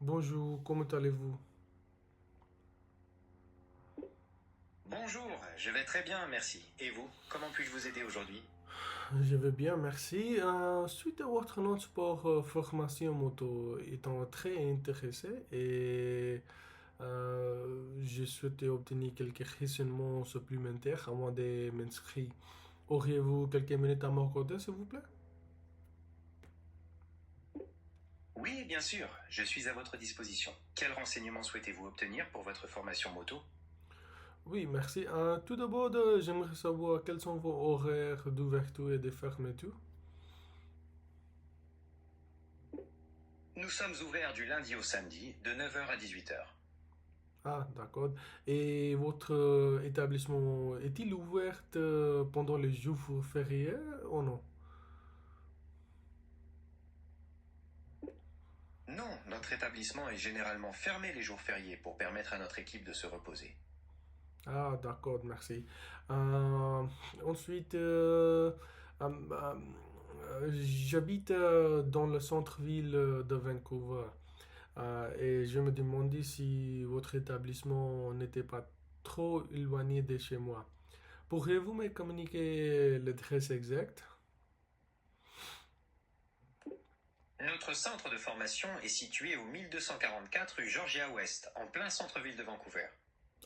Bonjour, comment allez-vous? Bonjour, je vais très bien, merci. Et vous, comment puis-je vous aider aujourd'hui? Je vais bien, merci. Suite à votre annonce pour formation moto, étant très intéressé et j'ai souhaité obtenir quelques renseignements supplémentaires avant de m'inscrire. Auriez-vous quelques minutes à m'accorder, s'il vous plaît? Oui, bien sûr, je suis à votre disposition. Quels renseignements souhaitez-vous obtenir pour votre formation moto? Oui, merci. Tout d'abord, j'aimerais savoir quels sont vos horaires d'ouverture et de fermeture. Nous sommes ouverts du lundi au samedi, de 9 heures à 18 heures. Ah, d'accord. Et votre établissement est-il ouvert pendant les jours fériés ou non? Non, notre établissement est généralement fermé les jours fériés pour permettre à notre équipe de se reposer. Ah, d'accord, merci. Ensuite, j'habite dans le centre-ville de Vancouver et je me demandais si votre établissement n'était pas trop éloigné de chez moi. Pourriez-vous me communiquer l'adresse exacte? Notre centre de formation est situé au 1244 rue Georgia Ouest, en plein centre-ville de Vancouver.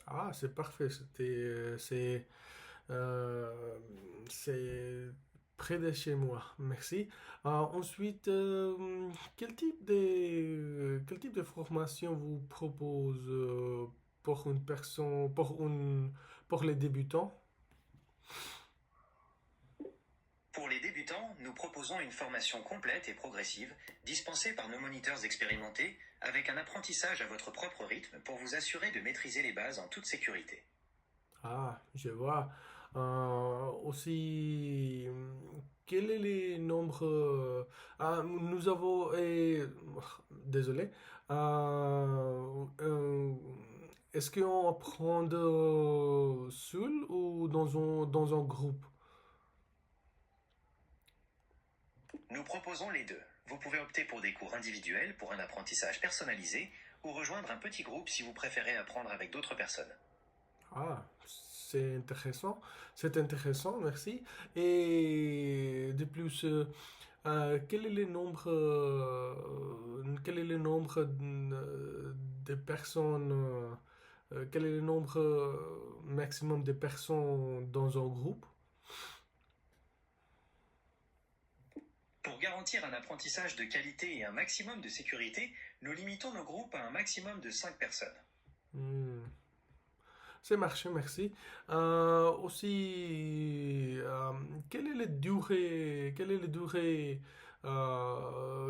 Ah, c'est parfait. Euh, c'est près de chez moi. Merci. Ensuite, quel type de formation vous propose pour une personne, pour les débutants? Pour les débutants, nous proposons une formation complète et progressive, dispensée par nos moniteurs expérimentés, avec un apprentissage à votre propre rythme pour vous assurer de maîtriser les bases en toute sécurité. Ah, je vois. Aussi, quel est le nombre nous avons, désolé, est-ce qu'on apprend seul ou dans un groupe? Nous proposons les deux. Vous pouvez opter pour des cours individuels pour un apprentissage personnalisé ou rejoindre un petit groupe si vous préférez apprendre avec d'autres personnes. Ah, c'est intéressant, merci. Et de plus, quel est le nombre de personnes, quel est le nombre maximum de personnes dans un groupe? Pour garantir un apprentissage de qualité et un maximum de sécurité, nous limitons nos groupes à un maximum de 5 personnes. Hmm. C'est marché, merci. Aussi, quelle est la durée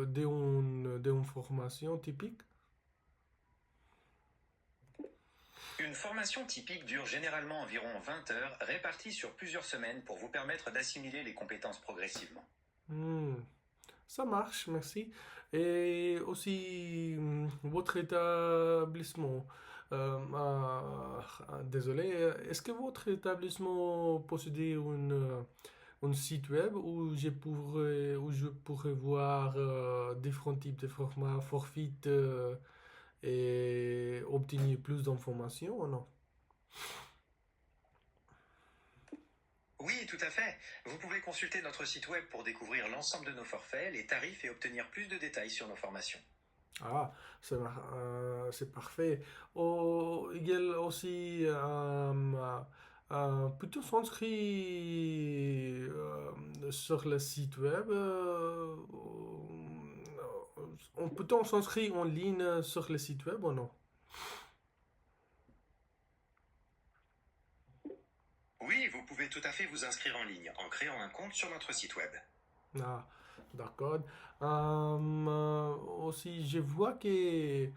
d'une formation typique? Une formation typique dure généralement environ 20 heures, réparties sur plusieurs semaines pour vous permettre d'assimiler les compétences progressivement. Hmm, ça marche, merci. Et aussi, votre établissement. Désolé, est-ce que votre établissement possédait un site web où je pourrais voir différents types de formats forfait et obtenir plus d'informations ou non? Oui, tout à fait. Vous pouvez consulter notre site web pour découvrir l'ensemble de nos forfaits, les tarifs et obtenir plus de détails sur nos formations. Ah, c'est parfait. Oh, il y a aussi plutôt s'inscrire sur le site web. On peut-on s'inscrire en ligne sur le site web ou non? Oui, vous pouvez tout à fait vous inscrire en ligne en créant un compte sur notre site web. Ah, d'accord. Aussi, je vois que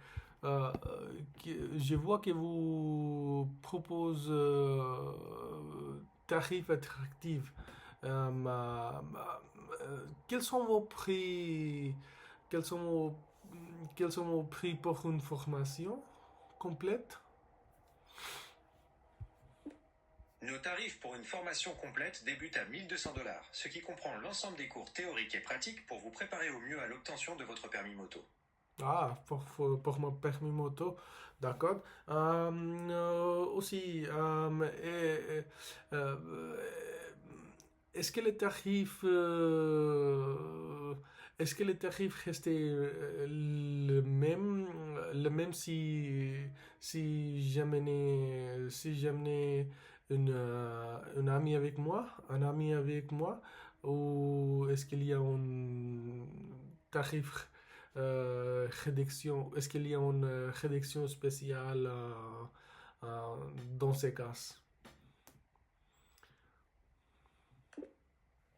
vous proposez tarifs attractifs. Quels sont vos prix? Quels sont quels sont vos prix pour une formation complète? Nos tarifs pour une formation complète débutent à 1200 $, ce qui comprend l'ensemble des cours théoriques et pratiques pour vous préparer au mieux à l'obtention de votre permis moto. Ah, pour mon permis moto, d'accord. Aussi, euh, est-ce que les tarifs, est-ce que les tarifs restaient le même si j'amenais une amie avec moi, un ami avec moi, ou est-ce qu'il y a un tarif réduction, est-ce qu'il y a une réduction spéciale dans ces cas?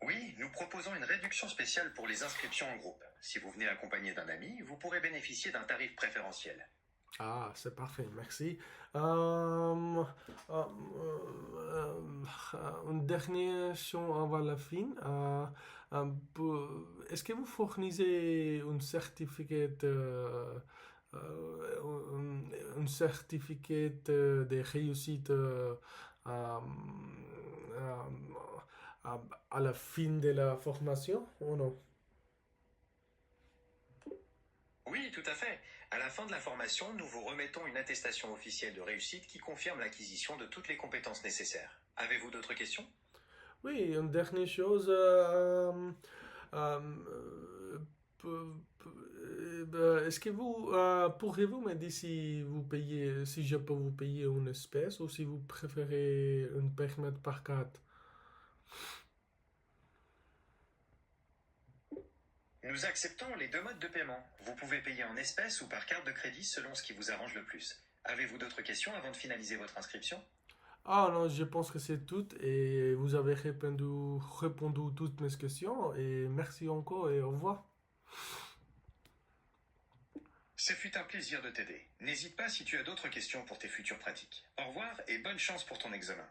Oui, nous proposons une réduction spéciale pour les inscriptions en groupe. Si vous venez accompagné d'un ami, vous pourrez bénéficier d'un tarif préférentiel. Ah, c'est parfait, merci. Euh, euh, une dernière chose avant la fin. Est-ce que vous fournissez un certificat de réussite euh, à la fin de la formation ou non? Oui, tout à fait. À la fin de la formation, nous vous remettons une attestation officielle de réussite qui confirme l'acquisition de toutes les compétences nécessaires. Avez-vous d'autres questions? Oui, une dernière chose. Euh, Est-ce que vous pourriez-vous me dire si vous payez, si je peux vous payer une espèce ou si vous préférez une permis par carte? Nous acceptons les deux modes de paiement. Vous pouvez payer en espèces ou par carte de crédit selon ce qui vous arrange le plus. Avez-vous d'autres questions avant de finaliser votre inscription? Ah non, je pense que c'est tout et vous avez répondu toutes mes questions et merci encore et au revoir. Ce fut un plaisir de t'aider. N'hésite pas si tu as d'autres questions pour tes futures pratiques. Au revoir et bonne chance pour ton examen.